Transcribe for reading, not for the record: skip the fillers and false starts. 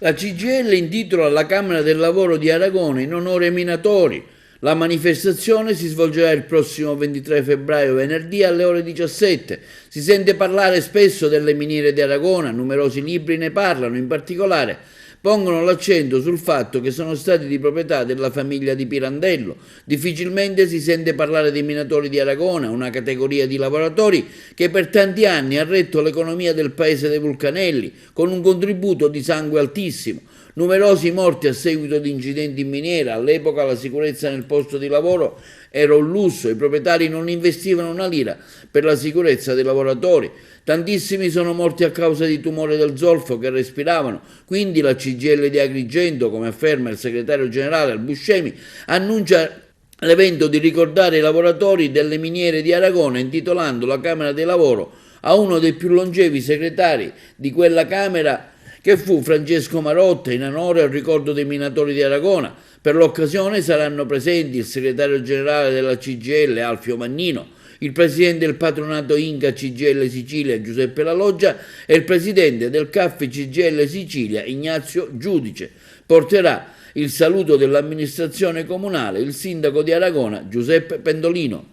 La CGIL intitola alla Camera del Lavoro di Aragona in onore ai minatori. La manifestazione si svolgerà il prossimo 23 febbraio, venerdì alle ore 17. Si sente parlare spesso delle miniere di Aragona, numerosi libri ne parlano, in particolare pongono l'accento sul fatto che sono stati di proprietà della famiglia di Pirandello. Difficilmente si sente parlare dei minatori di Aragona, una categoria di lavoratori che per tanti anni ha retto l'economia del paese dei Vulcanelli, con un contributo di sangue altissimo. Numerosi morti a seguito di incidenti in miniera, all'epoca la sicurezza nel posto di lavoro era un lusso, i proprietari non investivano una lira per la sicurezza dei lavoratori. Tantissimi sono morti a causa di tumore del zolfo che respiravano, quindi la CGIL di Agrigento, come afferma il segretario generale Albuscemi, annuncia l'evento di ricordare i lavoratori delle miniere di Aragona intitolando la Camera del Lavoro a uno dei più longevi segretari di quella Camera che fu Francesco Marotta, in onore al ricordo dei minatori di Aragona. Per l'occasione saranno presenti il segretario generale della CGIL Alfio Mannino, il presidente del patronato Inca CGIL Sicilia Giuseppe La Loggia e il presidente del CAF CGIL Sicilia Ignazio Giudice. Porterà il saluto dell'amministrazione comunale il sindaco di Aragona Giuseppe Pendolino.